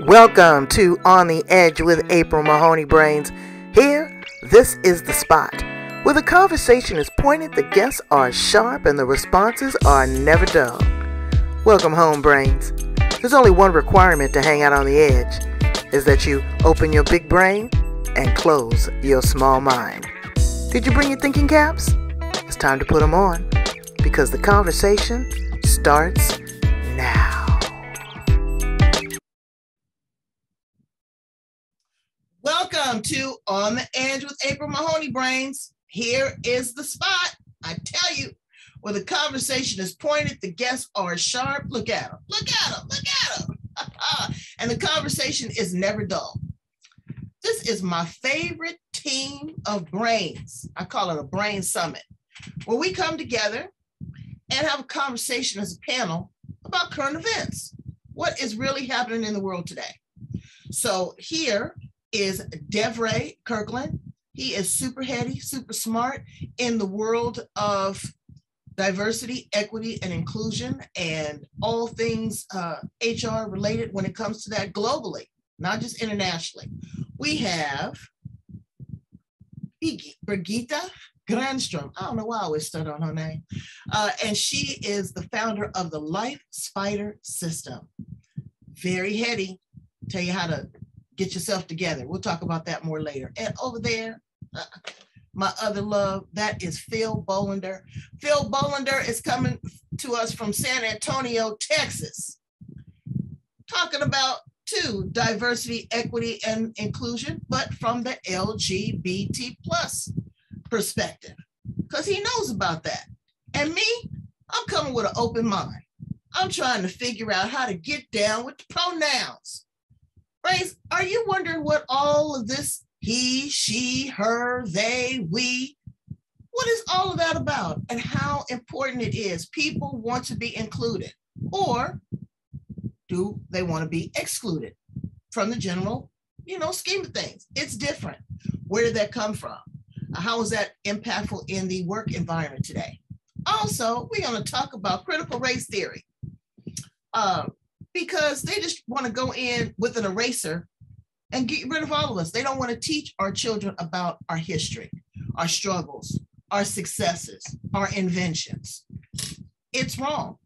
Welcome to On the Edge with April Mahoney Brains. Here, this is the spot where the conversation is pointed, the guests are sharp, and the responses are never dull. Welcome home, Brains. There's only one requirement to hang out on the edge, is that you open your big brain and close your small mind. Did you bring your thinking caps? It's time to put them on, because the conversation starts now. Welcome to On the Edge with April Mahoney Brains. Here is the spot, I tell you, where the conversation is pointed, the guests are sharp. Look at them, look at them, look at them. And the conversation is never dull. This is my favorite team of brains. I call it a brain summit, where we come together and have a conversation as a panel about current events. What is really happening in the world today? So here is Devray Kirkland. He is super heady, super smart in the world of diversity, equity, and inclusion, and all things HR related when it comes to that globally, not just internationally. We have Birgitta Granstrom. I don't know why I always stutter on her name. And she is the founder of the Life Spider System. Very heady. Tell you how to get yourself together. We'll talk about that more later. And over there, my other love, that is Phil Bohlender. Phil Bohlender is coming to us from San Antonio, Texas, talking about too diversity, equity, and inclusion, but from the LGBT plus perspective, because he knows about that. And me, I'm coming with an open mind. I'm trying to figure out how to get down with the pronouns. Brains, are you wondering what all of this he, she, her, they, we, what is all of that about and how important it is? People want to be included, or do they want to be excluded from the general, scheme of things? It's different. Where did that come from? How is that impactful in the work environment today? Also, we're going to talk about critical race theory. Because they just want to go in with an eraser and get rid of all of us. They don't want to teach our children about our history, our struggles, our successes, our inventions. It's wrong.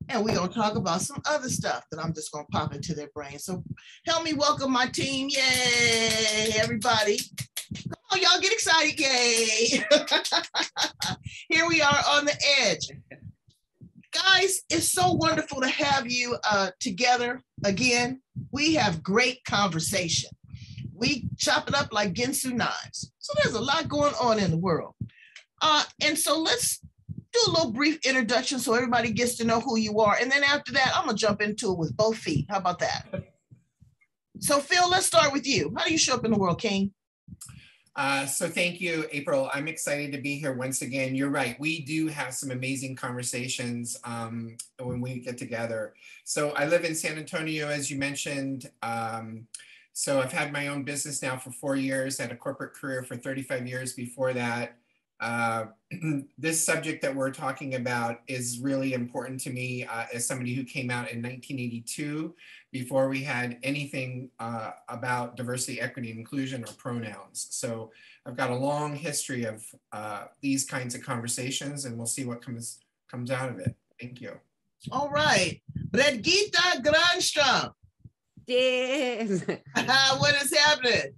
And we're going to talk about some other stuff that I'm just going to pop into their brain. So help me welcome my team. Yay, everybody. Come on, y'all get excited. Yay. Here we are on the edge. Guys, it's so wonderful to have you together again. We have great conversation. We chop it up like Ginsu knives. So there's a lot going on in the world. And so let's do a little brief introduction so everybody gets to know who you are. And then after that, I'm going to jump into it with both feet. How about that? So Phil, let's start with you. How do you show up in the world, King? So thank you, April. I'm excited to be here once again. You're right. We do have some amazing conversations when we get together. So I live in San Antonio, as you mentioned. So I've had my own business now for 4 years, had a corporate career for 35 years before that. This subject that we're talking about is really important to me as somebody who came out in 1982 before we had anything about diversity, equity, and inclusion or pronouns. So I've got a long history of these kinds of conversations, and we'll see what comes out of it. Thank you. All right. Birgitta Granstrom. Yes. What is happening?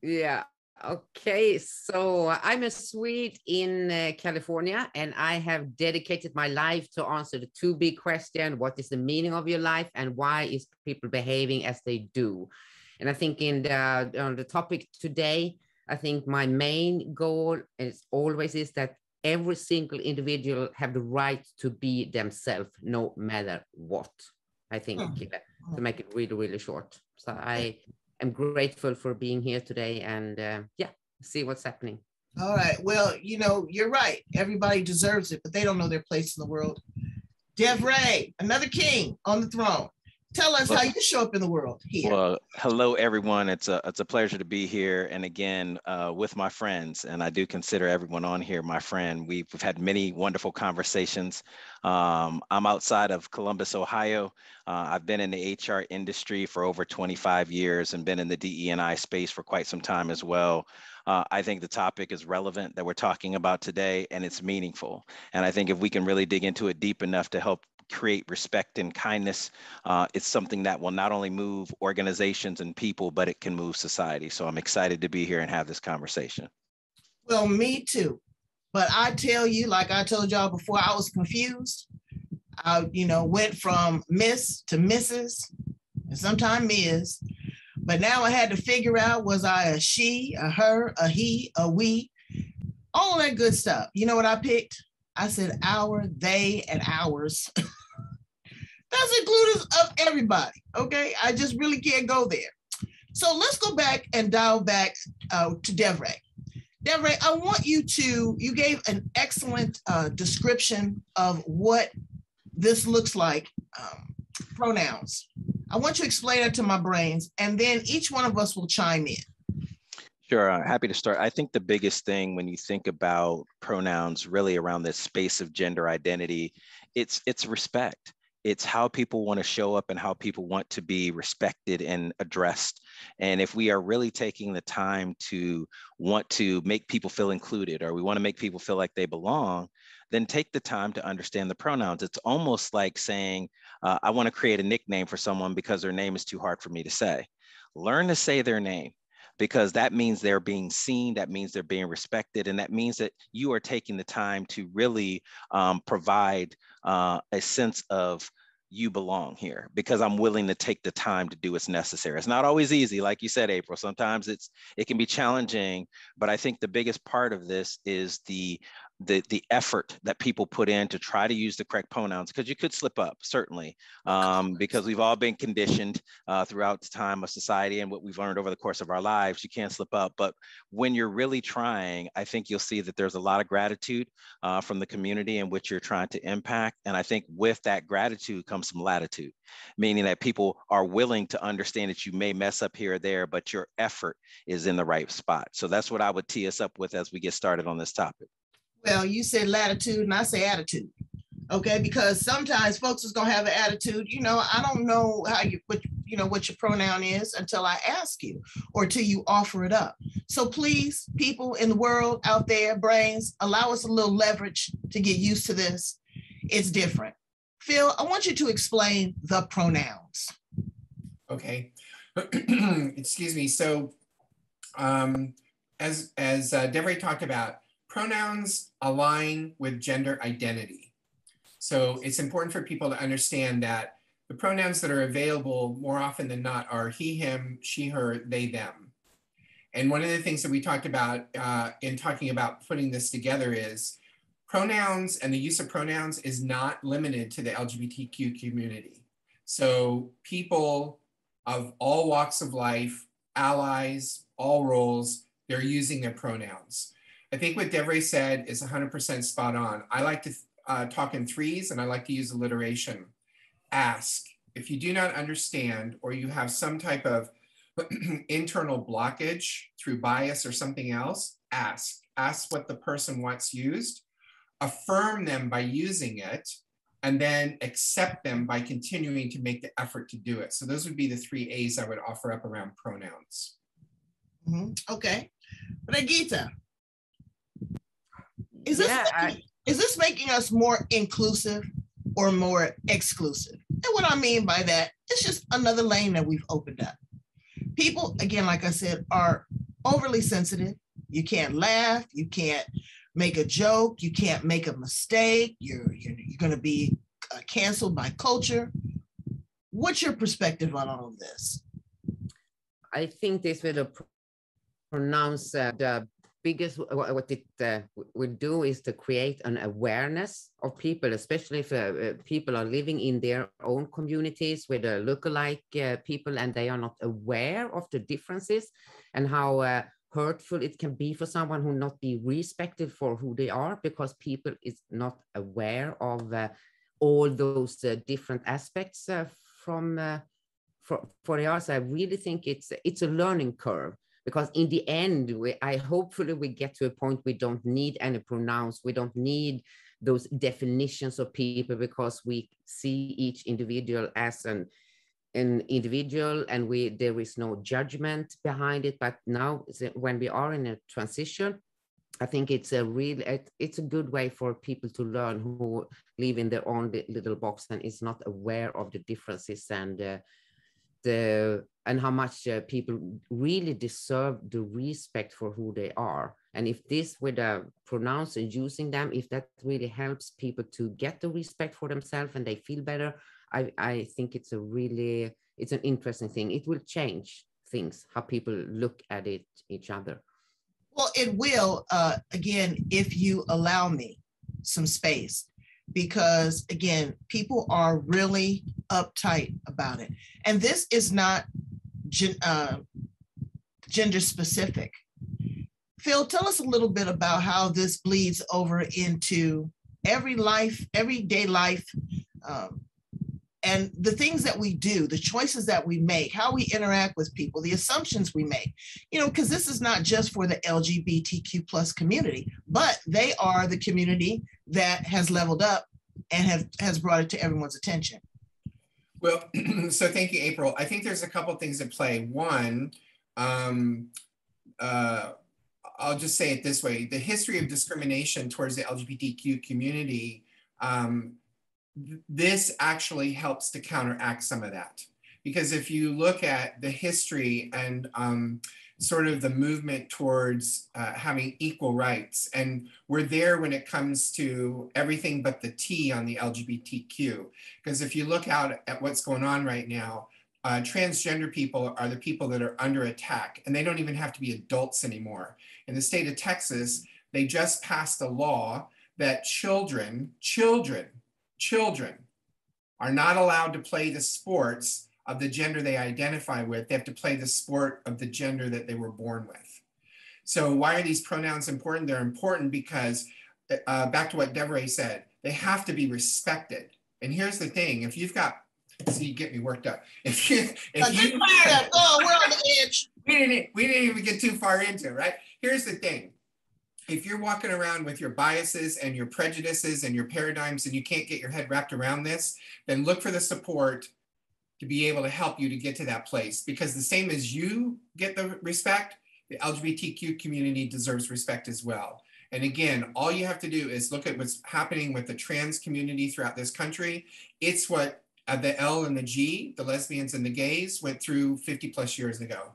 Yeah. Okay, so I'm a Swede in California, and I have dedicated my life to answer the two big questions: what is the meaning of your life, and why is people behaving as they do? And I think on the topic today, I think my main goal is that every single individual have the right to be themselves, no matter what. I think to make it really, really short. So I'm grateful for being here today and see what's happening. All right. Well, you're right. Everybody deserves it, but they don't know their place in the world. Devray, another king on the throne. Tell us how you show up in the world here. Well, hello, everyone. It's a pleasure to be here. And again, with my friends, and I do consider everyone on here my friend. We've had many wonderful conversations. I'm outside of Columbus, Ohio. I've been in the HR industry for over 25 years and been in the DE&I space for quite some time as well. I think the topic is relevant that we're talking about today, and it's meaningful. And I think if we can really dig into it deep enough to help create respect and kindness, it's something that will not only move organizations and people, but it can move society. So I'm excited to be here and have this conversation. Well, me too. But I tell you, like I told y'all before, I was confused. I, went from Miss to Mrs. and sometimes Ms. But now I had to figure out, was I a she, a her, a he, a we, all that good stuff. You know what I picked? I said our, they, and ours. That's inclusive of everybody, okay? I just really can't go there. So let's go back and dial back to Devray. Devray, I want you gave an excellent description of what this looks like, pronouns. I want you to explain it to my brains, and then each one of us will chime in. Sure, happy to start. I think the biggest thing when you think about pronouns really around this space of gender identity, it's respect. It's how people want to show up and how people want to be respected and addressed. And if we are really taking the time to want to make people feel included, or we want to make people feel like they belong, then take the time to understand the pronouns. It's almost like saying, I want to create a nickname for someone because their name is too hard for me to say. Learn to say their name, because that means they're being seen, that means they're being respected, and that means that you are taking the time to really provide a sense of you belong here, because I'm willing to take the time to do what's necessary. It's not always easy, like you said, April. Sometimes it can be challenging, but I think the biggest part of this is the effort that people put in to try to use the correct pronouns, because you could slip up, certainly, because we've all been conditioned throughout the time of society and what we've learned over the course of our lives. You can't slip up, but when you're really trying, I think you'll see that there's a lot of gratitude from the community in which you're trying to impact. And I think with that gratitude comes some latitude, meaning that people are willing to understand that you may mess up here or there, but your effort is in the right spot. So that's what I would tee us up with as we get started on this topic. Well, you said latitude and I say attitude, okay? Because sometimes folks is gonna have an attitude, I don't know what your pronoun is until I ask you or till you offer it up. So please, people in the world out there, brains, allow us a little leverage to get used to this. It's different. Phil, I want you to explain the pronouns. Okay, excuse me. So as Devray talked about, pronouns align with gender identity. So it's important for people to understand that the pronouns that are available more often than not are he, him, she, her, they, them. And one of the things that we talked about in talking about putting this together is pronouns and the use of pronouns is not limited to the LGBTQ community. So people of all walks of life, allies, all roles, they're using their pronouns. I think what Devray said is 100% spot on. I like to talk in threes, and I like to use alliteration. Ask. If you do not understand, or you have some type of internal blockage through bias or something else, ask. Ask what the person wants used, affirm them by using it, and then accept them by continuing to make the effort to do it. So those would be the 3 A's I would offer up around pronouns. Okay. Birgitta, is this making us more inclusive or more exclusive? And what I mean by that, it's just another lane that we've opened up. People, again, like I said, are overly sensitive. You can't laugh. You can't make a joke. You can't make a mistake. You're going to be canceled by culture. What's your perspective on all of this? I think this will pronounce the biggest, what it will do is to create an awareness of people, especially if people are living in their own communities with lookalike people and they are not aware of the differences and how hurtful it can be for someone who not be respected for who they are, because people is not aware of all those different aspects from for us, I really think it's a learning curve, because in the end, hopefully we get to a point we don't need any pronouns. We don't need those definitions of people, because we see each individual as an individual, and there is no judgment behind it. But now, when we are in a transition, I think it's a good way for people to learn who live in their own little box and is not aware of the differences and how much people really deserve the respect for who they are. And if this, with the pronouns and using them, if that really helps people to get the respect for themselves and they feel better, I think it's an interesting thing. It will change things, how people look at each other. Well, it will, again, if you allow me some space, because again, people are really uptight about it. And this is not gender specific. Phil, tell us a little bit about how this bleeds over into everyday life, and the things that we do, the choices that we make, how we interact with people, the assumptions we make, because this is not just for the LGBTQ plus community, but they are the community that has leveled up and has brought it to everyone's attention. Well, so thank you, April. I think there's a couple of things at play. One, I'll just say it this way: the history of discrimination towards the LGBTQ community, this actually helps to counteract some of that. Because if you look at the history and sort of the movement towards having equal rights, and we're there when it comes to everything but the T on the LGBTQ. Because if you look out at what's going on right now, transgender people are the people that are under attack, and they don't even have to be adults anymore. In the state of Texas, they just passed a law that children are not allowed to play the sports of the gender they identify with. They have to play the sport of the gender that they were born with. So why are these pronouns important? They're important because, back to what Devray said, they have to be respected. And here's the thing: if you've got, see, you get me worked up. We're on the edge. We didn't even get too far into it, right? Here's the thing: if you're walking around with your biases and your prejudices and your paradigms and you can't get your head wrapped around this, then look for the support to be able to help you to get to that place. Because the same as you get the respect, the LGBTQ community deserves respect as well. And again, all you have to do is look at what's happening with the trans community throughout this country. It's what the L and the G, the lesbians and the gays, went through 50 plus years ago.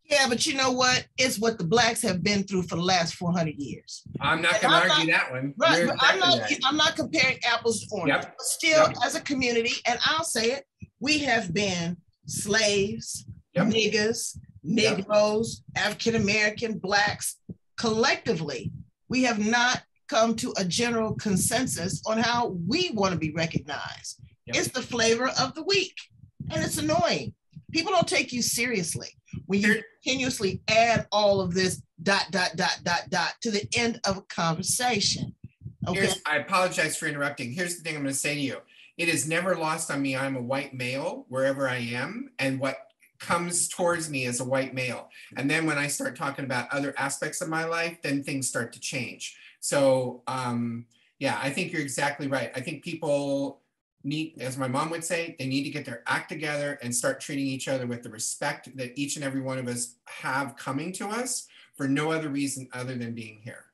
Yeah, but you know what? It's what the Blacks have been through for the last 400 years. I'm not going to argue that one. Right, exactly I'm not comparing apples to oranges. Yep. But still, as a community, and I'll say it, we have been slaves, niggas, Negroes, African-American, Blacks. Collectively, we have not come to a general consensus on how we want to be recognized. Yep. It's the flavor of the week, and it's annoying. People don't take you seriously when you continuously add all of this ... to the end of a conversation. Okay. I apologize for interrupting. Here's the thing I'm going to say to you. It is never lost on me. I'm a white male wherever I am, and what comes towards me as a white male. And then when I start talking about other aspects of my life, then things start to change. So yeah, I think you're exactly right. I think people need, as my mom would say, they need to get their act together and start treating each other with the respect that each and every one of us have coming to us for no other reason other than being here.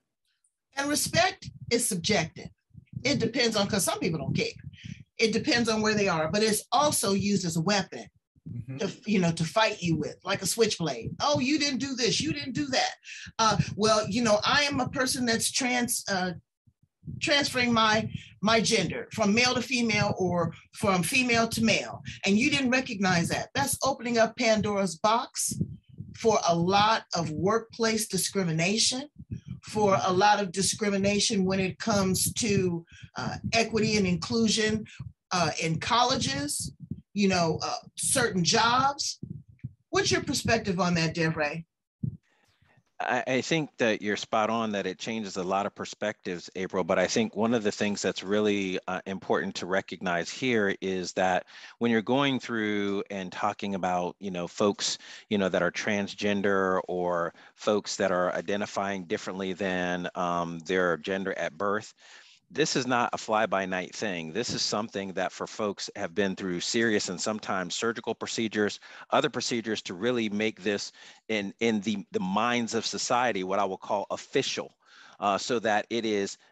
And respect is subjective. It depends on, because some people don't care. It depends on where they are, but it's also used as a weapon to fight you with, like a switchblade. Oh, you didn't do this, you didn't do that. Well, I am a person that's transferring my gender from male to female or from female to male, and you didn't recognize that. That's opening up Pandora's box for a lot of workplace discrimination, for a lot of discrimination when it comes to equity and inclusion in colleges, certain jobs. What's your perspective on that, Devray? I think that you're spot on that it changes a lot of perspectives, April. But I think one of the things that's really important to recognize here is that when you're going through and talking about, folks, that are transgender or folks that are identifying differently than their gender at birth, this is not a fly-by-night thing. This is something that for folks have been through serious and sometimes surgical procedures, other procedures to really make this in the minds of society, what I will call official. So that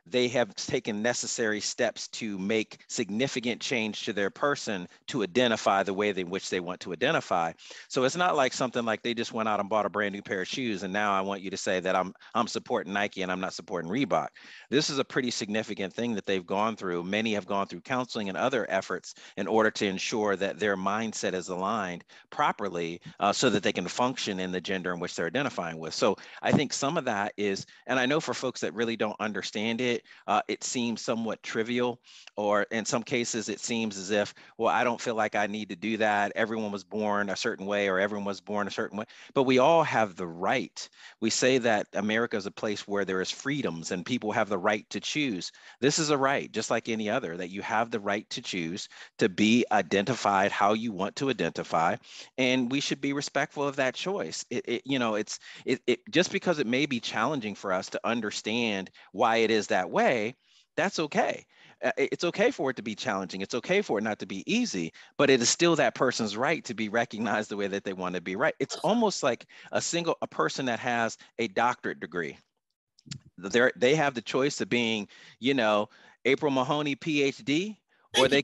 they have taken necessary steps to make significant change to their person to identify the way in which they want to identify. So it's not like something like they just went out and bought a brand new pair of shoes and now I want you to say that I'm supporting Nike and I'm not supporting Reebok. This is a pretty significant thing that they've gone through. Many have gone through counseling and other efforts in order to ensure that their mindset is aligned properly so that they can function in the gender in which they're identifying with. So I think some of that is, and I know for folks that really don't understand it, it seems somewhat trivial, or in some cases it seems as if, well, I don't feel like I need to do that. Everyone was born a certain way, or everyone was born a certain way, but we all have the right. We say that America is a place where there is freedoms and people have the right to choose. This is a right, just like any other, that you have the right to choose to be identified how you want to identify, and we should be respectful of that choice. Just because it may be challenging for us to understand why it is that way, that's okay. It's okay for it to be challenging. It's okay for it not to be easy, but it is still that person's right to be recognized the way that they want to be right. It's almost like a person that has a doctorate degree. They have the choice of being, April Mahoney, PhD, or they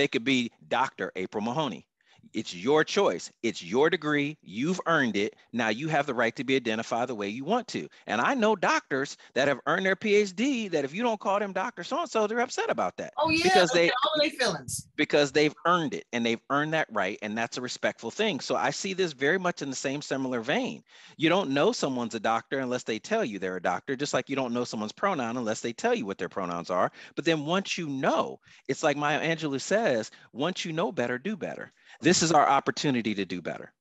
could be Dr. April Mahoney. It's your choice. It's your degree. You've earned it. Now you have the right to be identified the way you want to. And I know doctors that have earned their PhD that if you don't call them Dr. So-and-so, they're upset about that. Oh, yeah, because all of their feelings. Because they've earned it and they've earned that right. And that's a respectful thing. So I see this very much in the same similar vein. You don't know someone's a doctor unless they tell you they're a doctor, just like you don't know someone's pronoun unless they tell you what their pronouns are. But then once you know, it's like Maya Angelou says, once you know better, do better. This is our opportunity to do better.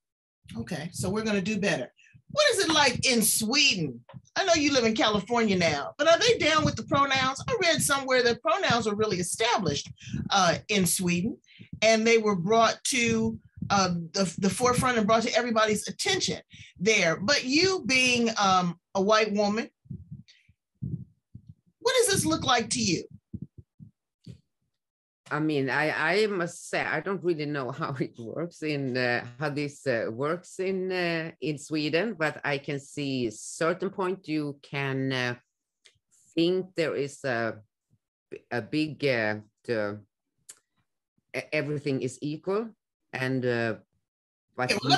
Okay, so we're going to do better. What is it like in Sweden? I know you live in California now, but are they down with the pronouns? I read somewhere that pronouns are really established in Sweden, and they were brought to the forefront and brought to everybody's attention there. But you being a white woman, what does this look like to you? I mean, I must say I don't really know how it works how this works in Sweden, but I can see certain point you can think there is a big everything is equal, and but okay, well,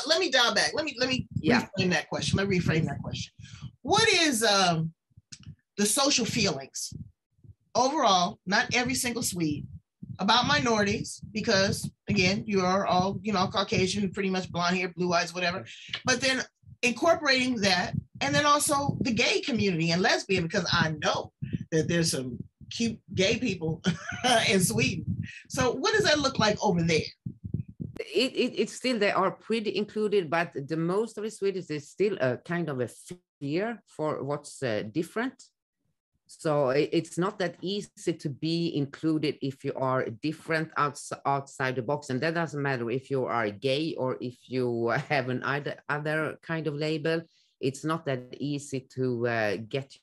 let me dial back. Let me reframe that question. Let me reframe that question. What is the social feelings overall, not every single Swede, about minorities, because again, you are all, Caucasian, pretty much blonde hair, blue eyes, whatever, but then incorporating that, and then also the gay community and lesbian, because I know that there's some cute gay people in Sweden. So what does that look like over there? It's still, they are pretty included, but the most of the Swedes is still a kind of a fear for what's different. So it's not that easy to be included if you are different outside the box. And that doesn't matter if you are gay or if you have an other kind of label. It's not that easy to get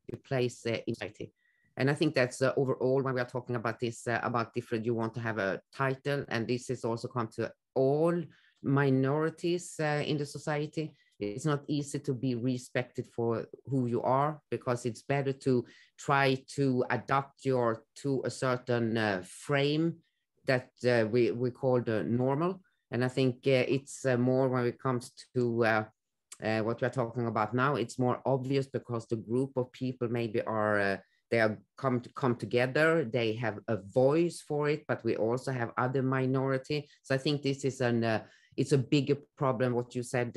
your place in society. And I think that's overall, when we are talking about this, about different, you want to have a title. And this is also come to all minorities in the society. It's not easy to be respected for who you are, because it's better to try to adapt to a certain frame that we call the normal. And I think it's more when it comes to what we're talking about now, it's more obvious because the group of people maybe are, they are come together, they have a voice for it, but we also have other minority. So I think this is it's a bigger problem, what you said,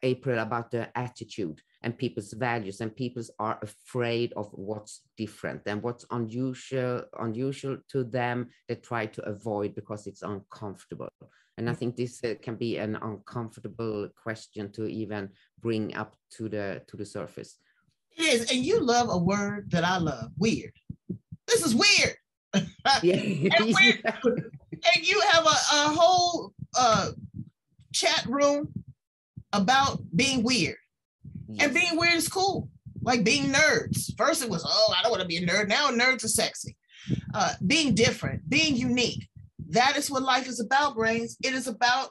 April, about the attitude. and people's values, and people are afraid of what's different and what's unusual to them. They try to avoid because it's uncomfortable. And I think this can be an uncomfortable question to even bring up to the surface. It is, and you love a word that I love, weird. This is weird. Yeah. And you have a whole chat room about being weird. Yes. And being weird is cool. Like being nerds. First it was, oh, I don't want to be a nerd. Now nerds are sexy. Being different, being unique. That is what life is about, Brains. It is about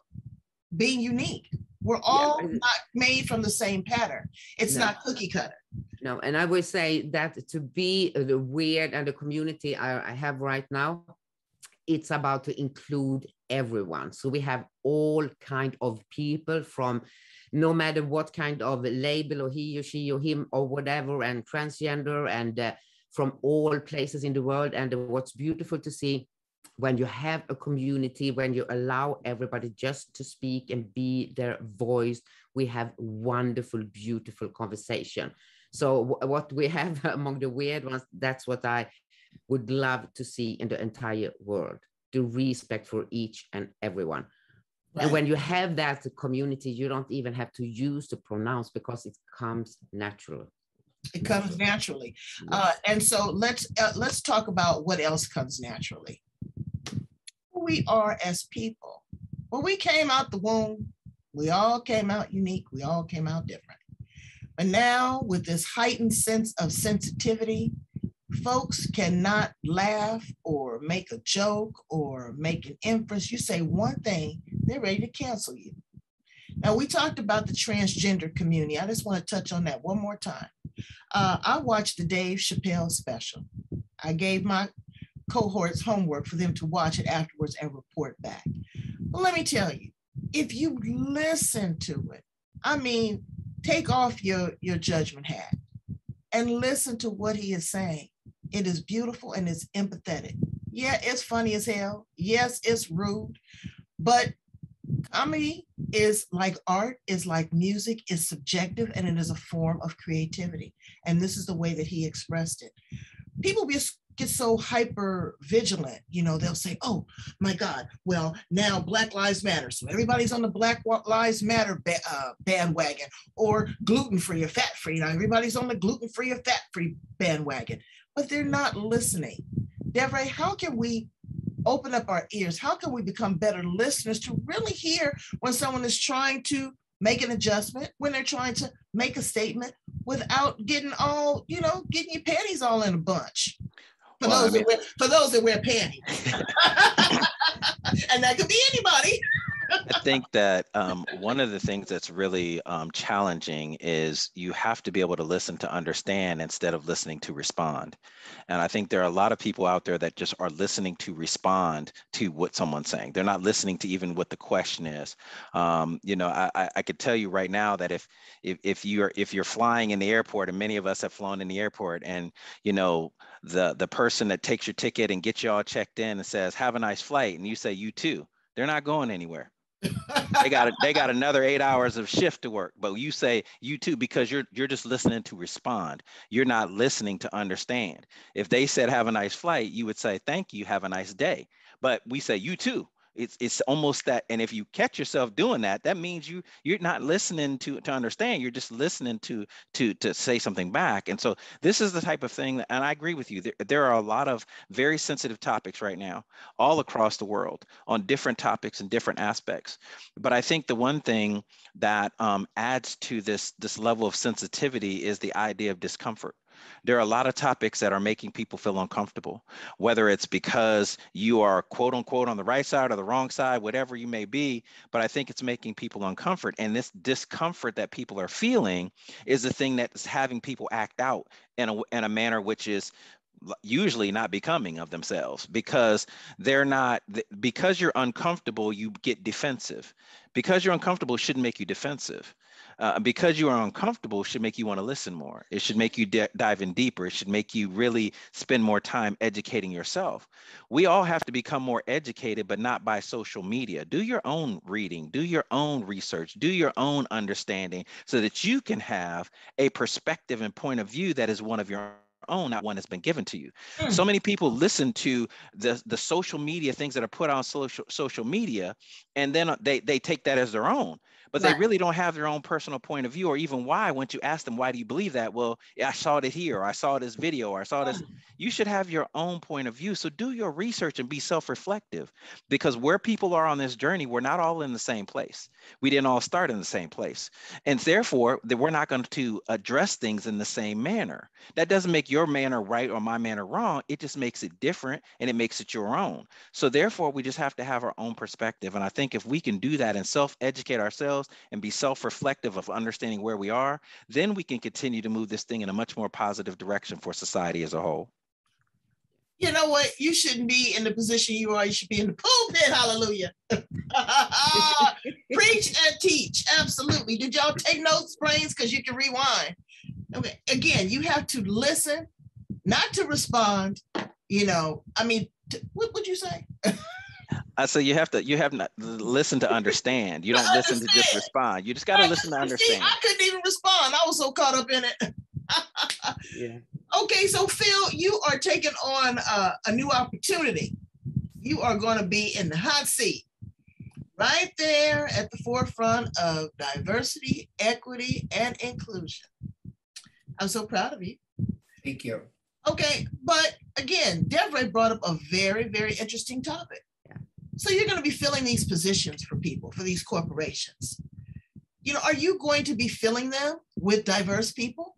being unique. We're all not made from the same pattern. It's not cookie cutter. No, and I would say that to be the weird and the community I have right now, it's about to include everyone. So we have all kind of people from no matter what kind of label or he or she or him or whatever, and transgender, and from all places in the world. And what's beautiful to see when you have a community, when you allow everybody just to speak and be their voice, we have wonderful, beautiful conversation. So what we have among the weird ones, that's what I would love to see in the entire world, the respect for each and everyone. Right. And when you have that community, you don't even have to use the pronouns because it comes naturally. It comes naturally. And so let's talk about what else comes naturally. Who we are as people. When we came out the womb, we all came out unique. We all came out different. But now with this heightened sense of sensitivity, folks cannot laugh or make a joke or make an inference. You say one thing, they're ready to cancel you. Now, we talked about the transgender community. I just want to touch on that one more time. I watched the Dave Chappelle special. I gave my cohorts homework for them to watch it afterwards and report back. But let me tell you, if you listen to it, I mean, take off your judgment hat and listen to what he is saying. It is beautiful and it's empathetic. Yeah, it's funny as hell. Yes, it's rude, but comedy is like art, is like music, is subjective, and it is a form of creativity. And this is the way that he expressed it. People get so hyper vigilant, you know, they'll say, oh my God, well, now Black Lives Matter. So everybody's on the Black Lives Matter bandwagon, or gluten-free or fat-free. Now everybody's on the gluten-free or fat-free bandwagon, but they're not listening. Devray, how can we open up our ears? How can we become better listeners to really hear when someone is trying to make an adjustment, when they're trying to make a statement without getting all, you know, getting your panties all in a bunch? For those that wear panties. And that could be anybody. I think that one of the things that's really challenging is you have to be able to listen to understand instead of listening to respond. And I think there are a lot of people out there that just are listening to respond to what someone's saying. They're not listening to even what the question is. You know, I could tell you right now that if you're flying in the airport, and many of us have flown in the airport, and you know, the person that takes your ticket and gets you all checked in and says, "Have a nice flight," and you say, "You too," they're not going anywhere. They got another 8 hours of shift to work, but you say you too because you're just listening to respond. You're not listening to understand. If they said have a nice flight, you would say thank you, have a nice day. But we say you too. It's almost that, and if you catch yourself doing that, that means you're not listening to understand. You're just listening to say something back. And so this is the type of thing that, and I agree with you. There are a lot of very sensitive topics right now, all across the world, on different topics and different aspects. But I think the one thing that adds to this level of sensitivity is the idea of discomfort. There are a lot of topics that are making people feel uncomfortable, whether it's because you are quote unquote on the right side or the wrong side, whatever you may be, but I think it's making people uncomfort. And this discomfort that people are feeling is the thing that is having people act out in a manner which is usually not becoming of themselves, because because you're uncomfortable, you get defensive. Because you're uncomfortable shouldn't make you defensive. Because you are uncomfortable should make you want to listen more. It should make you dive in deeper. It should make you really spend more time educating yourself. We all have to become more educated, but not by social media. Do your own reading, do your own research, do your own understanding so that you can have a perspective and point of view that is one of your own, not one that's been given to you. So many people listen to the social media things that are put on social media, and then they take that as their own. But they really don't have their own personal point of view, or even why. Once you ask them, why do you believe that? Well, yeah, I saw it here, or I saw this video, or I saw this. You should have your own point of view. So do your research and be self-reflective, because where people are on this journey, we're not all in the same place. We didn't all start in the same place. And therefore, we're not going to address things in the same manner. That doesn't make your manner right or my manner wrong. It just makes it different, and it makes it your own. So therefore, we just have to have our own perspective. And I think if we can do that and self-educate ourselves and be self-reflective of understanding where we are, then we can continue to move this thing in a much more positive direction for society as a whole. You know what? You shouldn't be in the position you are. You should be in the pulpit. Hallelujah. Preach and teach. Absolutely. Did y'all take notes, brains? Because you can rewind. Okay. Again, you have to listen, not to respond. You know, I mean, what would you say? So you have to listen to understand. You don't listen to just respond. You just got to listen to understand. I couldn't even respond. I was so caught up in it. Yeah. Okay, so Phil, you are taking on a new opportunity. You are going to be in the hot seat, right there at the forefront of diversity, equity, and inclusion. I'm so proud of you. Thank you. Okay, but again, Devray brought up a very, very interesting topic. Yeah. So you're going to be filling these positions for people, for these corporations. You know, are you going to be filling them with diverse people?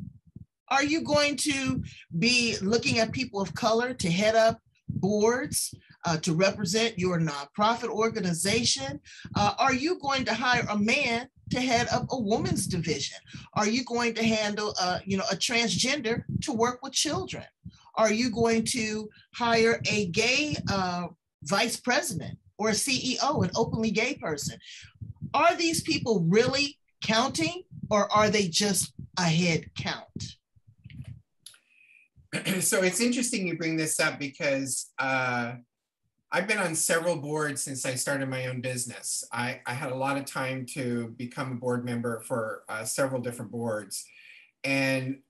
Are you going to be looking at people of color to head up boards, to represent your nonprofit organization? Are you going to hire a man to head up a woman's division? Are you going to handle, a transgender to work with children? Are you going to hire a gay vice president or a CEO, an openly gay person? Are these people really counting, or are they just a head count? So it's interesting you bring this up, because I've been on several boards since I started my own business. I had a lot of time to become a board member for several different boards. And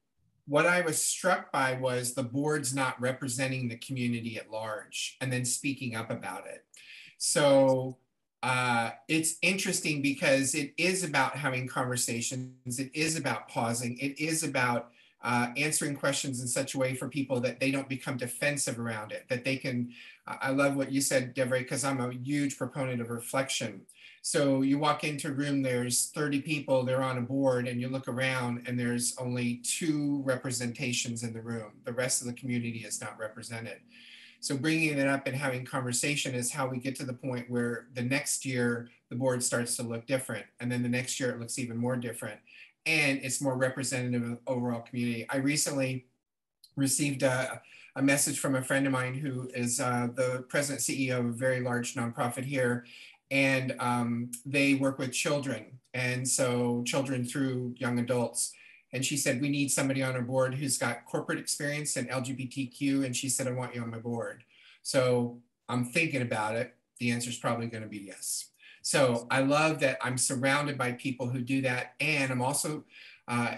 what I was struck by was the boards not representing the community at large and then speaking up about it. So it's interesting because it is about having conversations. It is about pausing. It is about answering questions in such a way for people that they don't become defensive around it, that they can, I love what you said, Devray, because I'm a huge proponent of reflection. So you walk into a room, there's 30 people, they're on a board, and you look around and there's only 2 representations in the room. The rest of the community is not represented. So bringing it up and having conversation is how we get to the point where the next year the board starts to look different. And then the next year it looks even more different. And it's more representative of the overall community. I recently received a message from a friend of mine who is the president CEO of a very large nonprofit here. And they work with children. And so children through young adults. And she said, we need somebody on our board who's got corporate experience and LGBTQ. And she said, I want you on my board. So I'm thinking about it. The answer is probably going to be yes. So I love that I'm surrounded by people who do that. And I'm also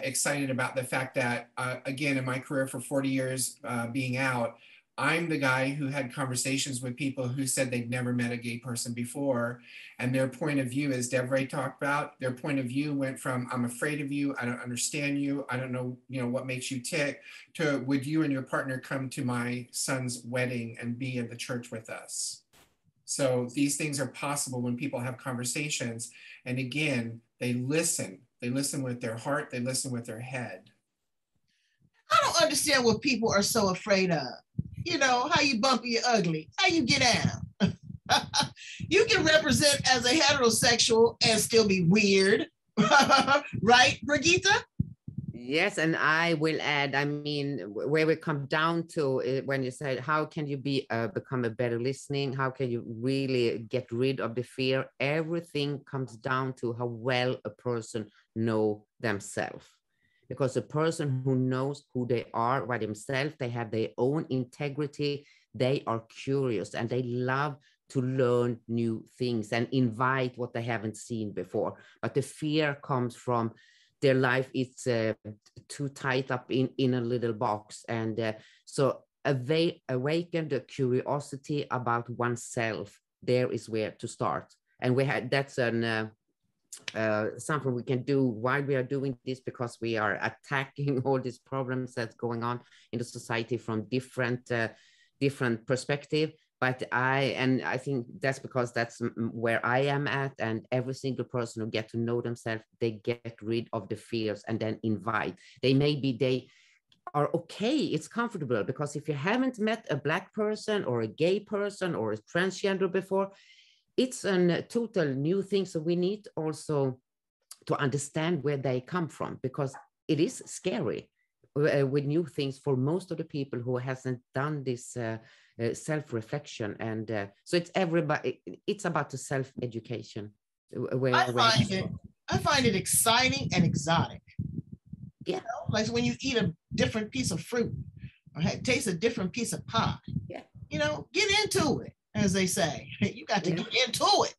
excited about the fact that, again, in my career for 40 years being out, I'm the guy who had conversations with people who said they'd never met a gay person before. And their point of view, as Devray talked about, their point of view went from, I'm afraid of you, I don't understand you, I don't know, what makes you tick, to would you and your partner come to my son's wedding and be in the church with us? So these things are possible when people have conversations. And again, they listen with their heart, they listen with their head. I don't understand what people are so afraid of. How you bumpy or ugly, how you get down. You can represent as a heterosexual and still be weird, right, Birgitta? Yes, and I will add, I mean, where we come down to when you said, how can you become a better listening? How can you really get rid of the fear? Everything comes down to how well a person know themselves. Because a person who knows who they are by themselves, they have their own integrity, they are curious and they love to learn new things and invite what they haven't seen before. But the fear comes from their life is too tight up in a little box. And so awaken the curiosity about oneself. There is where to start. And that's something we can do while we are doing this, because we are attacking all these problems that's going on in the society from different perspective. But I think that's because that's where I am at, and every single person who get to know themselves, they get rid of the fears and then invite. They are okay, it's comfortable, because if you haven't met a Black person or a gay person or a transgender before, it's a total new thing. So we need also to understand where they come from, because it is scary with new things for most of the people who hasn't done this self-reflection. And so it's everybody, it's about the self-education. I find it exciting and exotic. Yeah. You know? Like when you eat a different piece of fruit or taste a different piece of pie. Yeah. You know, get into it, as they say. You got to get into it.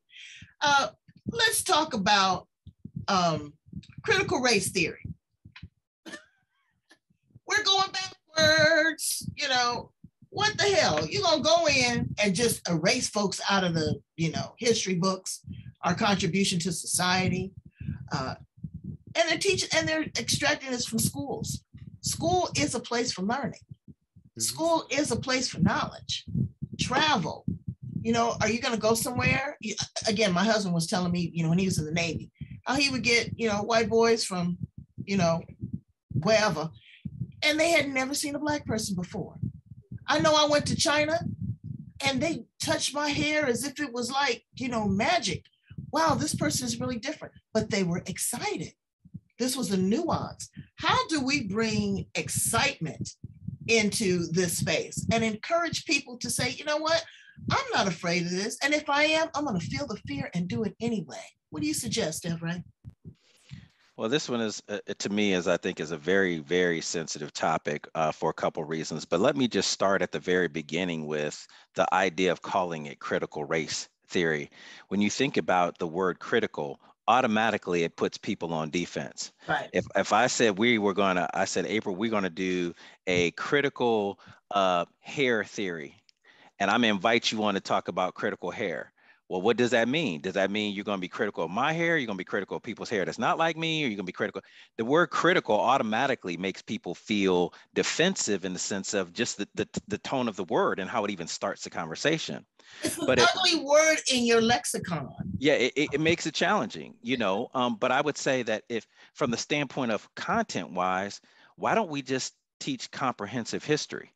Let's talk about critical race theory. We're going backwards, you know. What the hell? You're going to go in and just erase folks out of the, you know, history books, our contribution to society. And they're teaching, and they're extracting this from schools. School is a place for learning. School is a place for knowledge, travel. You know, are you going to go somewhere? Again, my husband was telling me, you know, when he was in the Navy, how he would get, you know, white boys from, you know, wherever, and they had never seen a Black person before. I know I went to China and they touched my hair as if it was like, you know, magic. Wow, this person is really different, but they were excited. This was the nuance. How do we bring excitement into this space and encourage people to say, you know what, I'm not afraid of this. And if I am, I'm going to feel the fear and do it anyway. What do you suggest, Devray? Well, this one is, to me, I think is a very, very sensitive topic for a couple reasons. But let me just start at the very beginning with the idea of calling it critical race theory. When you think about the word critical, automatically it puts people on defense. Right. If I said I said, April, we're going to do a critical hair theory, and I'm going to invite you on to talk about critical hair. Well, what does that mean? Does that mean you're going to be critical of my hair? You're going to be critical of people's hair that's not like me? Or you're going to be critical? The word critical automatically makes people feel defensive in the sense of just the tone of the word and how it even starts the conversation. It's an ugly word in your lexicon. Yeah, it makes it challenging, you know. But I would say that if from the standpoint of content wise, why don't we just teach comprehensive history?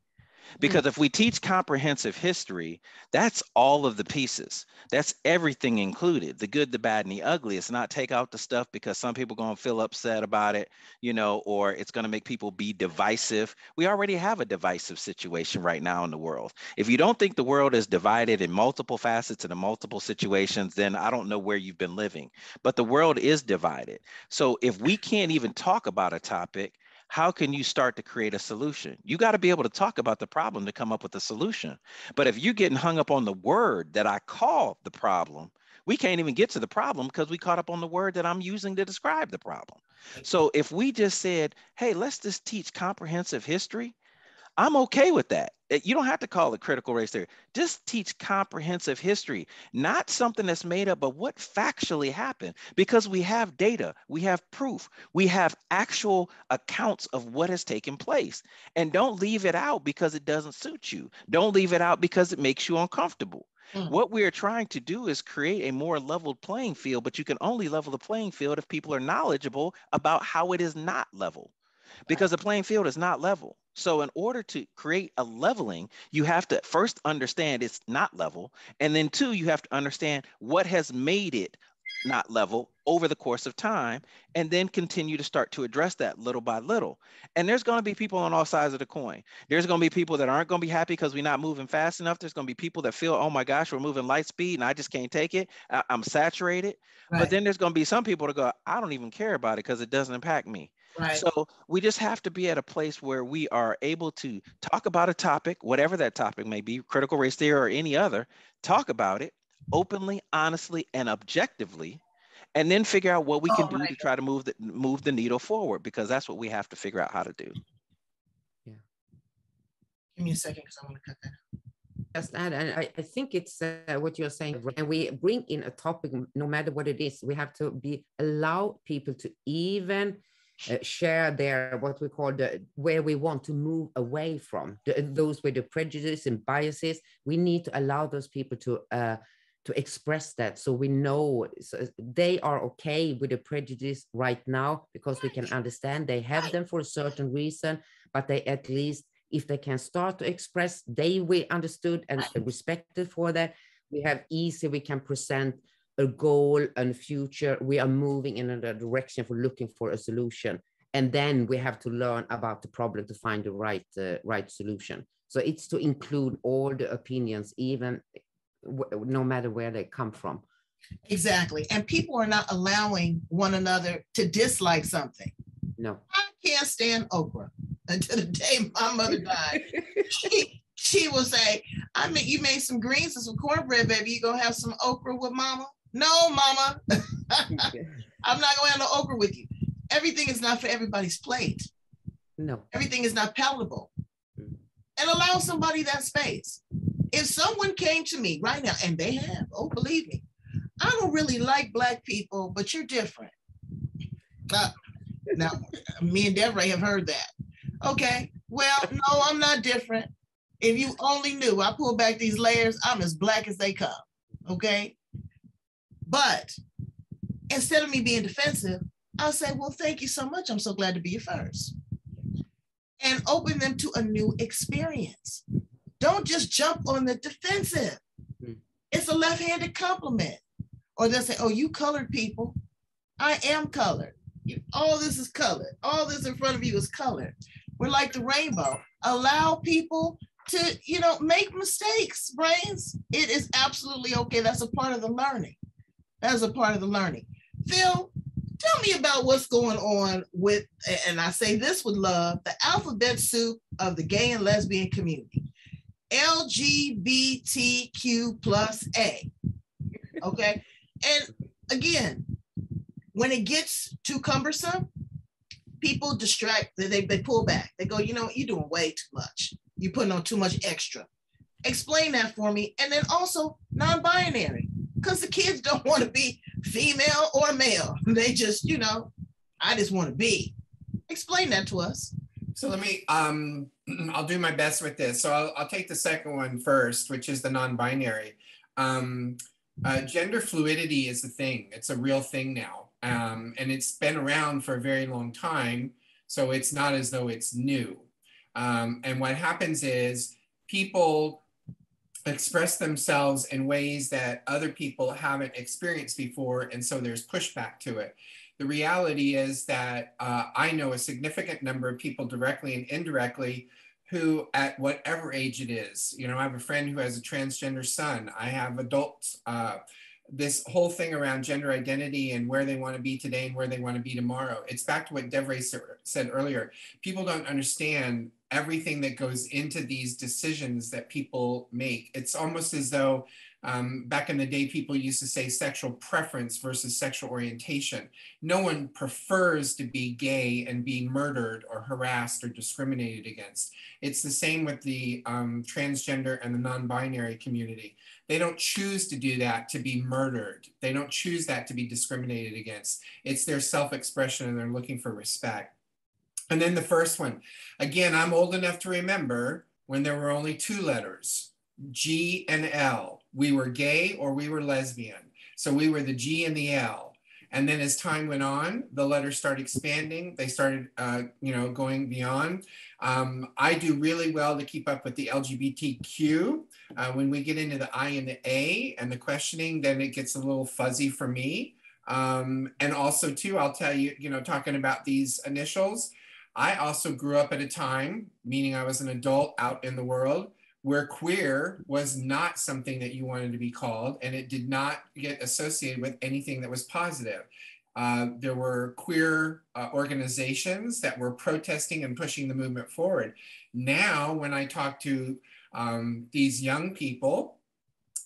Because if we teach comprehensive history, that's all of the pieces. That's everything included, the good, the bad, and the ugly. It's not take out the stuff because some people are going to feel upset about it, you know, or it's going to make people be divisive. We already have a divisive situation right now in the world. If you don't think the world is divided in multiple facets and in multiple situations, then I don't know where you've been living. But the world is divided. So if we can't even talk about a topic, how can you start to create a solution? You got to be able to talk about the problem to come up with a solution. But if you're getting hung up on the word that I call the problem, we can't even get to the problem because we caught up on the word that I'm using to describe the problem. So if we just said, hey, let's just teach comprehensive history, I'm okay with that. You don't have to call it critical race theory. Just teach comprehensive history, not something that's made up, but what factually happened, because we have data, we have proof, we have actual accounts of what has taken place. And don't leave it out because it doesn't suit you. Don't leave it out because it makes you uncomfortable. What we're trying to do is create a more leveled playing field, but you can only level the playing field if people are knowledgeable about how it is not level. Because the playing field is not level. So in order to create a leveling, you have to first understand it's not level. And then two, you have to understand what has made it not level, over the course of time, and then continue to start to address that little by little. And there's going to be people on all sides of the coin. There's going to be people that aren't going to be happy because we're not moving fast enough. There's going to be people that feel, oh my gosh, we're moving light speed and I just can't take it. I'm saturated. Right. But then there's going to be some people that go, I don't even care about it because it doesn't impact me. Right. So we just have to be at a place where we are able to talk about a topic, whatever that topic may be, critical race theory or any other, talk about it openly, honestly, and objectively, and then figure out what we can do to try to move the needle forward, because that's what we have to figure out how to do. Yeah. Give me a second because I want to cut that out. Yes, and I think it's what you're saying, and we bring in a topic, no matter what it is, we have to allow people to even share their, what we call where we want to move away from, those with the prejudice and biases. We need to allow those people to express that, so we know they are okay with the prejudice right now, because we can understand they have them for a certain reason, but they, at least if they can start to express, they will understood and respected for that. We can present a goal and future. We are moving in a direction for looking for a solution, and then we have to learn about the problem to find the right solution. So it's to include all the opinions, even no matter where they come from. Exactly. And people are not allowing one another to dislike something. No. I can't stand okra. Until the day my mother died, she will say, you made some greens and some cornbread, baby. You gonna have some okra with mama? No, mama. I'm not gonna have no okra with you. Everything is not for everybody's plate. No. Everything is not palatable. And allow somebody that space. If someone came to me right now, and they have, oh, believe me, I don't really like Black people, but you're different. Now, me and Devray have heard that. Okay, well, no, I'm not different. If you only knew, I pull back these layers, I'm as Black as they come, okay? But instead of me being defensive, I'll say, well, thank you so much. I'm so glad to be your first. And open them to a new experience. Don't just jump on the defensive. It's a left-handed compliment. Or they'll say, oh, you colored people. I am colored. All this is colored. All this in front of you is colored. We're like the rainbow. Allow people to, make mistakes, brains. It is absolutely okay. That's a part of the learning. That's a part of the learning. Phil, tell me about what's going on with, and I say this with love, the alphabet soup of the gay and lesbian community. LGBTQ plus A. Okay. And again, when it gets too cumbersome, people distract, they pull back. They go, you're doing way too much. You're putting on too much extra. Explain that for me. And then also non-binary, because the kids don't want to be female or male. They just, I just want to be. Explain that to us. So let me, I'll do my best with this. So I'll take the second one first, which is the non-binary. Gender fluidity is a thing. It's a real thing now. And it's been around for a very long time. So it's not as though it's new. And what happens is people express themselves in ways that other people haven't experienced before. And so there's pushback to it. The reality is that I know a significant number of people directly and indirectly who, at whatever age it is, I have a friend who has a transgender son. I have adults, this whole thing around gender identity and where they want to be today and where they want to be tomorrow. It's back to what Devray said earlier. People don't understand everything that goes into these decisions that people make. It's almost as though back in the day, people used to say sexual preference versus sexual orientation. No one prefers to be gay and be murdered or harassed or discriminated against. It's the same with the transgender and the non-binary community. They don't choose to do that to be murdered. They don't choose that to be discriminated against. It's their self-expression and they're looking for respect. And then the first one, again, I'm old enough to remember when there were only two letters, G and L. We were gay or we were lesbian. So we were the G and the L. And then as time went on, the letters started expanding. They started, going beyond. I do really well to keep up with the LGBTQ. When we get into the I and the A and the questioning, then it gets a little fuzzy for me. And also too, I'll tell you, you know, talking about these initials, I also grew up at a time, meaning I was an adult out in the world, where queer was not something that you wanted to be called, and it did not get associated with anything that was positive. There were queer organizations that were protesting and pushing the movement forward. Now, when I talk to these young people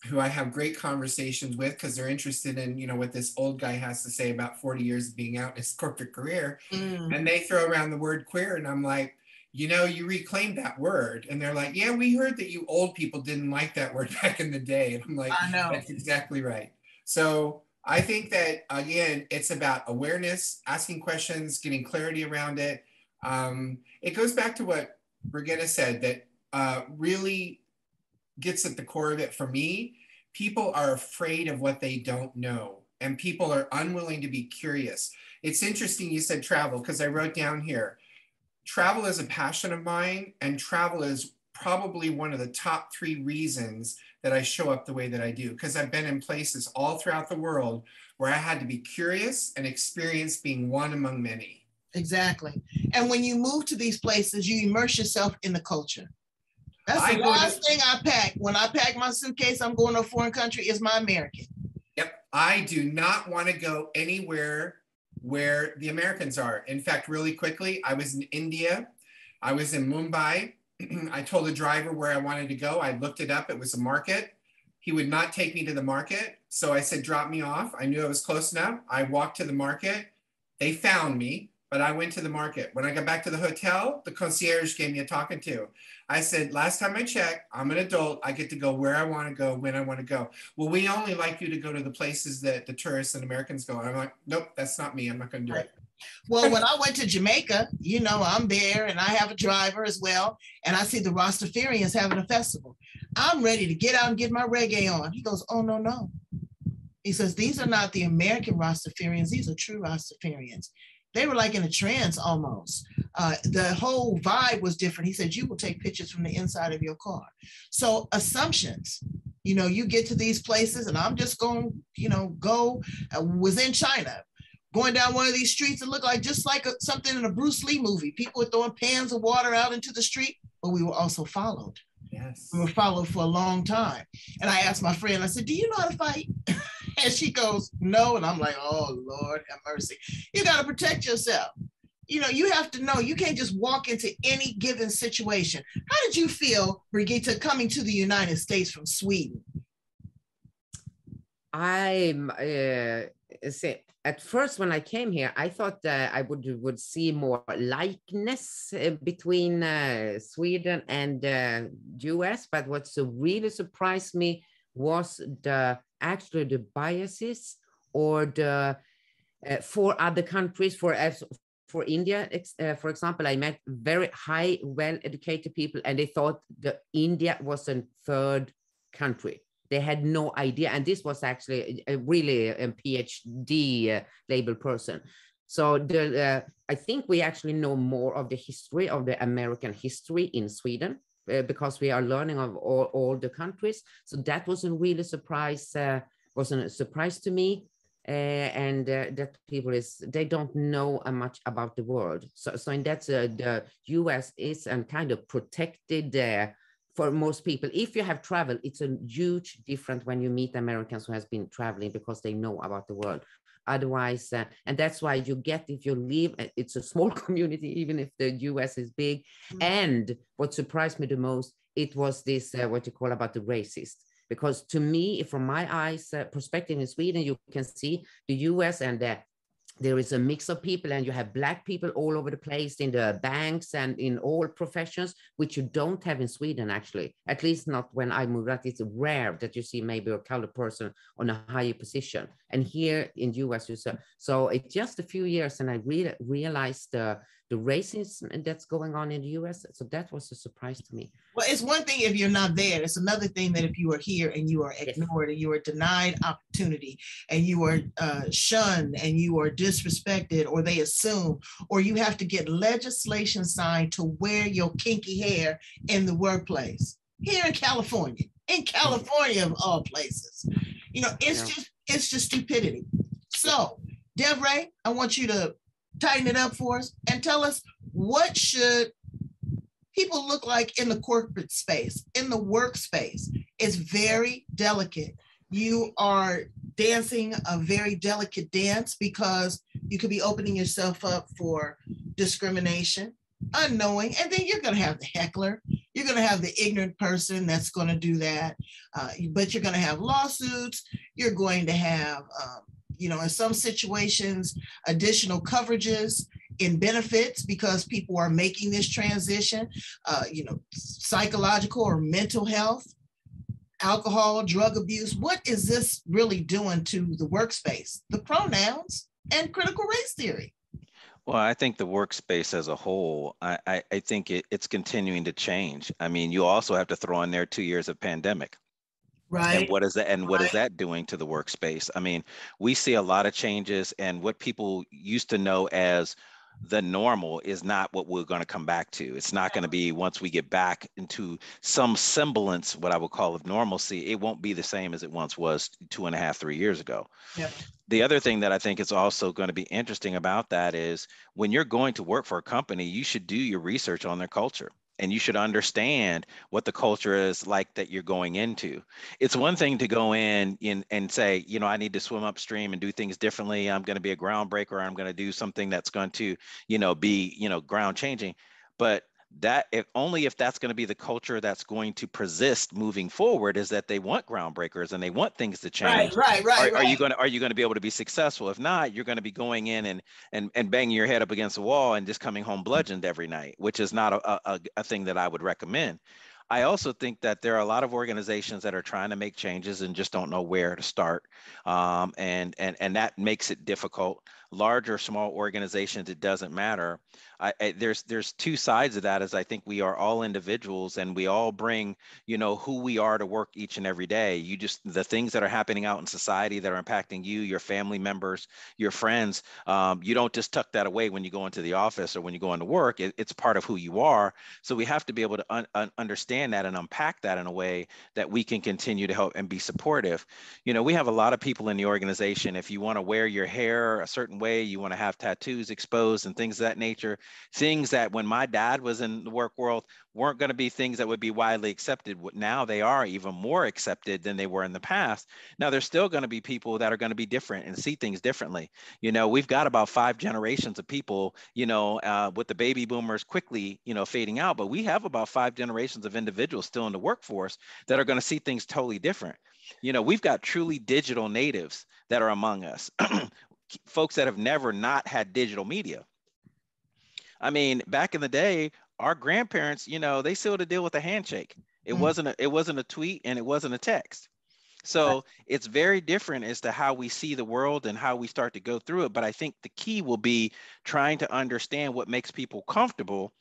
who I have great conversations with because they're interested in, you know, what this old guy has to say about 40 years of being out in his corporate career, and they throw around the word queer, and I'm like, you know, you reclaimed that word. And they're like, yeah, we heard that you old people didn't like that word back in the day. And I'm like, I know. that's exactly right. So I think that, again, it's about awareness, asking questions, getting clarity around it. It goes back to what Birgitta said, that really gets at the core of it for me. People are afraid of what they don't know, and people are unwilling to be curious. It's interesting you said travel, because I wrote down here, travel is a passion of mine, and travel is probably one of the top 3 reasons that I show up the way that I do, because I've been in places all throughout the world where I had to be curious and experience being one among many. Exactly. And when you move to these places, you immerse yourself in the culture. That's the last thing I pack. When I pack my suitcase, I'm going to a foreign country, is my American. Yep. I do not want to go anywhere where the Americans are. In fact, really quickly, I was in India. I was in Mumbai. I told the driver where I wanted to go. I looked it up. It was a market. He would not take me to the market. So I said, drop me off. I knew I was close enough. I walked to the market. They found me, but I went to the market. When I got back to the hotel, the concierge gave me a talking to. I said, last time I checked, I'm an adult. I get to go where I want to go, when I want to go. Well, we only like you to go to the places that the tourists and Americans go. And I'm like, nope, that's not me. I'm not going to do it. Well, when I went to Jamaica, you know, I'm there and I have a driver as well. And I see the Rastafarians having a festival. I'm ready to get out and get my reggae on. He goes, oh, no, no. He says, these are not the American Rastafarians. These are true Rastafarians. They were like in a trance almost. The whole vibe was different. He said, you will take pictures from the inside of your car. So assumptions, you know, you get to these places and I'm just going, you know, was in China, going down one of these streets that looked like just like something in a Bruce Lee movie. People were throwing pans of water out into the street, but we were also followed. Yes. We were followed for a long time. And I asked my friend, I said, do you know how to fight? And she goes, no. And I'm like, oh, Lord have mercy. You got to protect yourself. You know, you have to know, you can't just walk into any given situation. How did you feel, Birgitta, coming to the United States from Sweden? At first, when I came here, I thought I would see more likeness between Sweden and US. But what really surprised me was actually the biases or the for other countries. For India, for example, I met very high, well-educated people, and they thought that India was a third country. They had no idea. And this was actually a PhD label person. So I think we actually know more of the history of the American history in Sweden because we are learning of all the countries. So that wasn't a surprise to me. And that people they don't know much about the world. So in that the US is kind of protected for most people. If you have traveled, it's a huge difference when you meet Americans who has been traveling because they know about the world. Otherwise, and that's why you get, if you live, it's a small community, even if the US is big. Mm-hmm. And what surprised me the most, it was this, what you call about the racist. Because to me, from my eyes perspective in Sweden, you can see the US and there is a mix of people, and you have Black people all over the place in the banks and in all professions, which you don't have in Sweden, actually, at least not when I moved out. It's rare that you see maybe a colored person on a higher position. And here in US, so it's just a few years, and I really realized the racism that's going on in the US. So that was a surprise to me. Well, it's one thing if you're not there. It's another thing that if you are here and you are ignored, and you are denied opportunity, and you are shunned, and you are disrespected, or they assume, or you have to get legislation signed to wear your kinky hair in the workplace. Here in California of all places, you know, it's just stupidity. So, Devray, I want you to tighten it up for us and tell us, what should people look like in the corporate space, in the workspace? It's very delicate. You are dancing a very delicate dance because you could be opening yourself up for discrimination, unknowing, and then you're going to have the heckler. You're going to have the ignorant person that's going to do that. But you're going to have lawsuits. You're going to have, in some situations, additional coverages in benefits because people are making this transition, psychological or mental health, alcohol, drug abuse. What is this really doing to the workspace, the pronouns, and critical race theory? Well, I think the workspace as a whole, I think it's continuing to change. I mean, you also have to throw in there 2 years of pandemic. Right. And what is that? And what is that doing to the workspace? I mean, we see a lot of changes, and what people used to know as the normal is not what we're going to come back to. It's not going to be, once we get back into some semblance, what I would call of normalcy, it won't be the same as it once was 2.5, 3 years ago. Yeah. The other thing that I think is also going to be interesting about that is when you're going to work for a company, you should do your research on their culture. And you should understand what the culture is like that you're going into. It's one thing to go in and say, I need to swim upstream and do things differently. I'm going to be a groundbreaker. I'm going to do something that's going to, be, ground changing. But that if that's going to be the culture that's going to persist moving forward, is that they want groundbreakers and they want things to change. Right. Are you going to be able to be successful? If not, you're going to be going in and banging your head up against the wall and just coming home bludgeoned every night, which is not a thing that I would recommend. I also think that there are a lot of organizations that are trying to make changes and just don't know where to start, and that makes it difficult. Large or small organizations, it doesn't matter. There's two sides of that. As I think we are all individuals and we all bring, who we are to work each and every day. The things that are happening out in society that are impacting you, your family members, your friends. You don't just tuck that away when you go into the office or when you go into work. It's part of who you are. So we have to be able to understand that and unpack that in a way that we can continue to help and be supportive. We have a lot of people in the organization. If you want to wear your hair a certain way, you want to have tattoos exposed and things of that nature, things that when my dad was in the work world weren't going to be things that would be widely accepted. Now they are even more accepted than they were in the past. Now there's still going to be people that are going to be different and see things differently. We've got about 5 generations of people, with the baby boomers quickly, fading out, but we have about 5 generations of individuals still in the workforce that are going to see things totally different. We've got truly digital natives that are among us. Folks that have never not had digital media. I mean, back in the day, our grandparents, they sealed a deal with a handshake. It wasn't a tweet and it wasn't a text. So it's very different as to how we see the world and how we start to go through it. But I think the key will be trying to understand what makes people comfortable.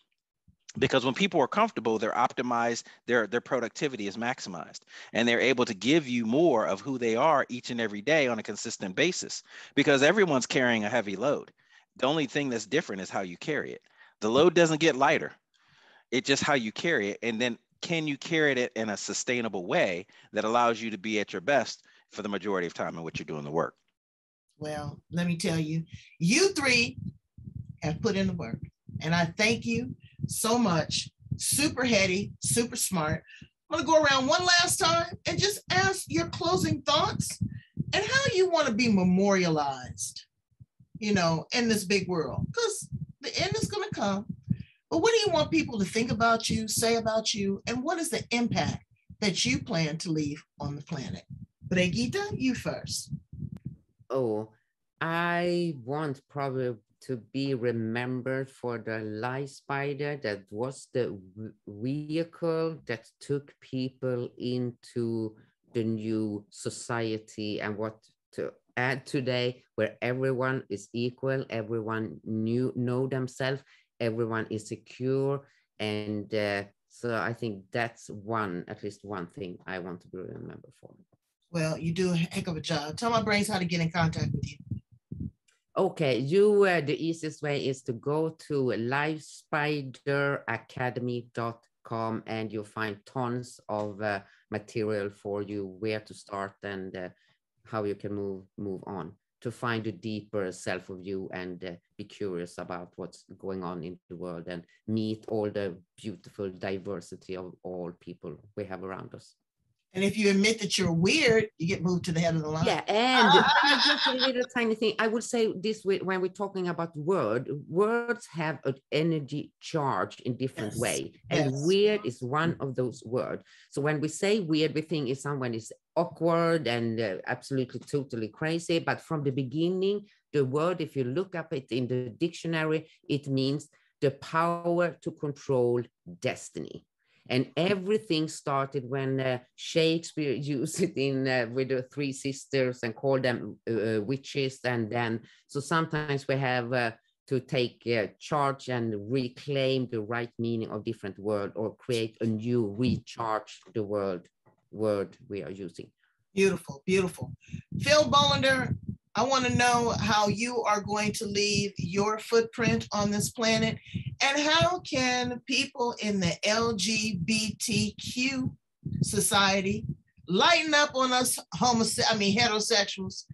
Because when people are comfortable, they're optimized, their productivity is maximized, and they're able to give you more of who they are each and every day on a consistent basis, because everyone's carrying a heavy load. The only thing that's different is how you carry it. The load doesn't get lighter. It's just how you carry it. And then can you carry it in a sustainable way that allows you to be at your best for the majority of time in which you're doing the work? Well, let me tell you, you three have put in the work, and I thank you so much. Super heady, super smart. I'm going to go around one last time and just ask your closing thoughts and how you want to be memorialized, in this big world, because the end is going to come. But what do you want people to think about you, say about you, and what is the impact that you plan to leave on the planet? Birgitta, you first. Oh, I want probably to be remembered for the light spider that was the vehicle that took people into the new society, and what to add today, where everyone is equal, everyone know themselves, everyone is secure, and so I think that's at least one thing I want to be remembered for. Well, you do a heck of a job. Tell my brains how to get in contact with you. Okay, the easiest way is to go to lifespideracademy.com, and you'll find tons of material for you, where to start and how you can move on. to find a deeper self of you and be curious about what's going on in the world and meet all the beautiful diversity of all people we have around us. And if you admit that you're weird, you get moved to the head of the line. Yeah, and just a little tiny thing. I would say this way, when we're talking about words have an energy charge in different way. And weird is one of those words. So when we say weird, we think if someone is awkward and absolutely totally crazy. But from the beginning, the word, if you look up it in the dictionary, it means the power to control destiny. And everything started when Shakespeare used it in with the three sisters and called them witches. And then, so sometimes we have to take charge and reclaim the right meaning of different words, or create a new, recharge the word we are using. Beautiful, beautiful. Phil Bohlender, I want to know how you are going to leave your footprint on this planet, and how can people in the LGBTQ society lighten up on us heterosexuals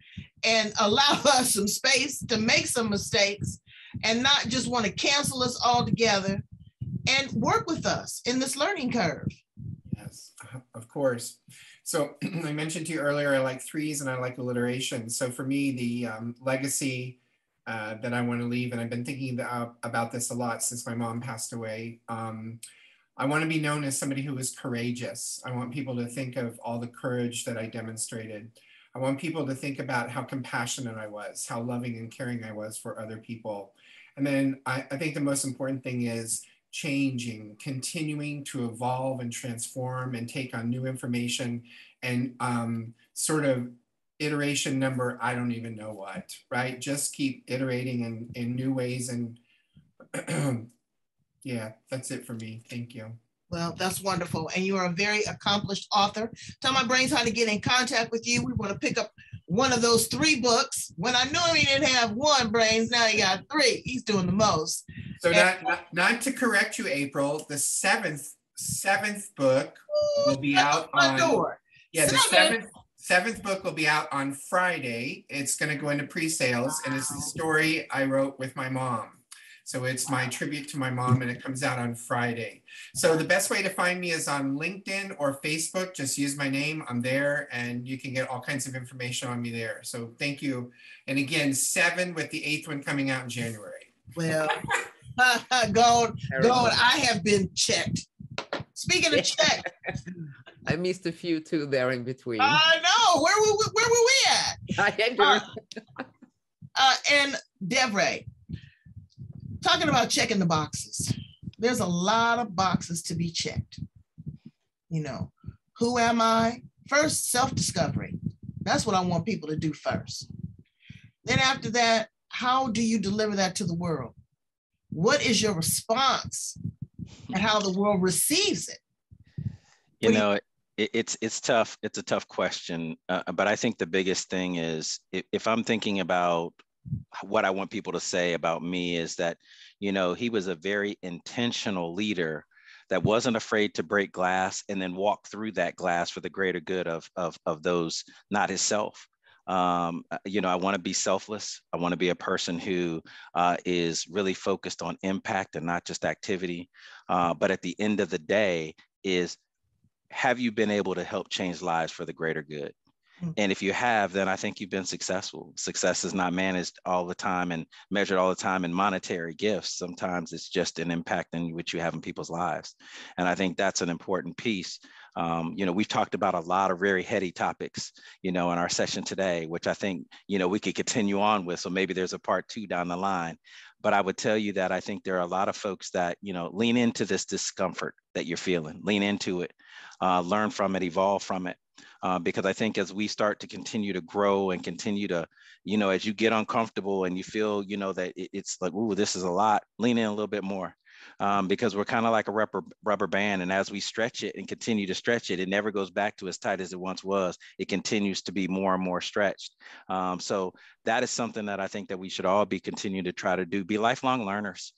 and allow us some space to make some mistakes and not just want to cancel us altogether and work with us in this learning curve. Yes, of course. So I mentioned to you earlier, I like threes and I like alliteration. So for me, the legacy that I want to leave, and I've been thinking about this a lot since my mom passed away. I want to be known as somebody who was courageous. I want people to think of all the courage that I demonstrated. I want people to think about how compassionate I was, how loving and caring I was for other people. And then I think the most important thing is changing, continuing to evolve and transform and take on new information and sort of iteration number, I don't even know what, right? Just keep iterating in new ways. And yeah, that's it for me. Thank you. Well, that's wonderful. And you are a very accomplished author. Tell my brains how to get in contact with you. We want to pick up one of those 3 books. When I knew him, he didn't have 1, Brains. Now he got 3. He's doing the most. So not to correct you, April, the seventh book will be out on, yeah, the seventh book will be out on Friday. It's going to go into pre-sales, and it's the story I wrote with my mom. So it's my tribute to my mom, and it comes out on Friday. So the best way to find me is on LinkedIn or Facebook. Just use my name. I'm there, and you can get all kinds of information on me there. So thank you. And again, 7 with the 8th one coming out in January. Well, Gold, I have been checked. Speaking of checked. I missed a few too there in between. I know. Where were we at? And Devray, talking about checking the boxes. There's a lot of boxes to be checked. You know, who am I? First, self-discovery. That's what I want people to do first. Then after that, how do you deliver that to the world? What is your response and how the world receives it? You know, it's tough. It's a tough question. But I think the biggest thing is if I'm thinking about what I want people to say about me is that, you know, he was a very intentional leader that wasn't afraid to break glass and then walk through that glass for the greater good of those, not himself. You know, I want to be selfless. I want to be a person who is really focused on impact and not just activity. But at the end of the day is, have you been able to help change lives for the greater good? And if you have, then I think you've been successful. Success is not managed all the time and measured all the time in monetary gifts. Sometimes it's just an impact in which you have in people's lives. And I think that's an important piece. You know, we've talked about a lot of very heady topics, you know, in our session today, which I think, you know, we could continue on with. So maybe there's a part 2 down the line. But I would tell you that I think there are a lot of folks that, you know, lean into this discomfort that you're feeling, lean into it, learn from it, evolve from it. Because I think as we start to continue to grow and continue to, you know, as you get uncomfortable and you feel, you know, that it's like, ooh, this is a lot, lean in a little bit more. Because we're kind of like a rubber band. And as we stretch it and continue to stretch it, it never goes back to as tight as it once was. It continues to be more and more stretched. So that is something that I think that we should all be continuing to try to do, be lifelong learners,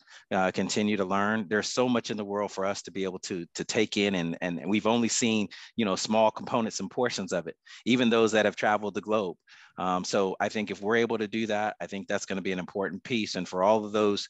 continue to learn. There's so much in the world for us to be able to take in, and we've only seen, you know, small components and portions of it, even those that have traveled the globe. So I think if we're able to do that, I think that's going to be an important piece. And for all of those,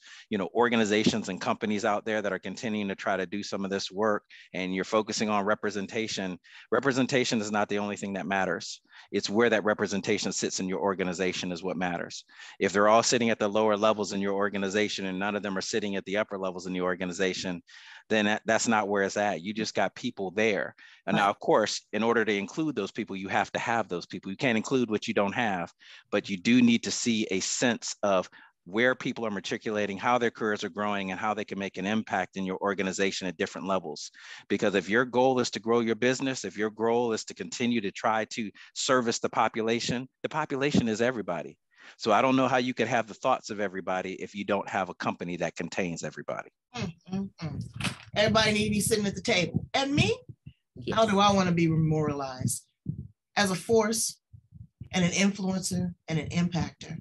organizations and companies out there that are continuing to try to do some of this work, and you're focusing on representation, representation is not the only thing that matters. It's where that representation sits in your organization is what matters. If they're all sitting at the lower levels in your organization and none of them are sitting at the upper levels in the organization, then that's not where it's at. You just got people there. And now, of course, in order to include those people, you have to have those people. You can't include what you don't have, but you do need to see a sense of where people are matriculating, how their careers are growing, and how they can make an impact in your organization at different levels. Because if your goal is to grow your business, if your goal is to continue to try to service the population is everybody. So I don't know how you could have the thoughts of everybody if you don't have a company that contains everybody. Everybody need to be sitting at the table. And me, yes. How do I want to be memorialized? As a force and an influencer and an impactor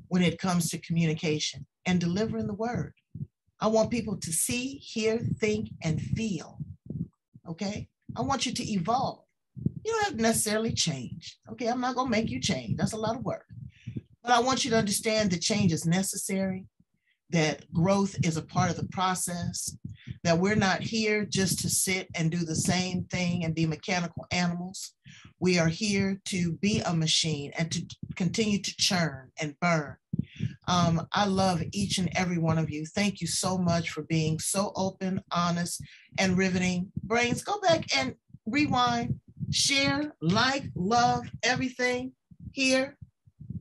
when it comes to communication and delivering the word. I want people to see, hear, think, and feel, okay? I want you to evolve. You don't have to necessarily change, okay? I'm not gonna make you change. That's a lot of work. But I want you to understand that change is necessary, that growth is a part of the process, that we're not here just to sit and do the same thing and be mechanical animals. We are here to be a machine and to continue to churn and burn. I love each and every one of you. Thank you so much for being so open, honest, and riveting. Brains, go back and rewind, share, like, love, everything here.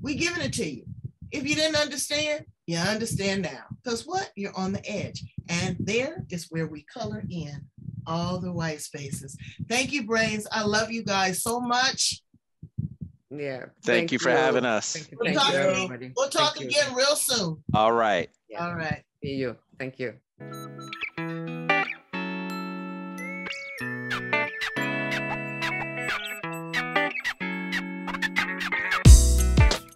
We're giving it to you. If you didn't understand, you understand now. Because what? You're on the edge. And there is where we color in all the white spaces. Thank you, Brains. I love you guys so much. Yeah. Thank you for having us. Thank you, everybody. We'll talk again real soon. All right. Yeah. All right. See you. Thank you.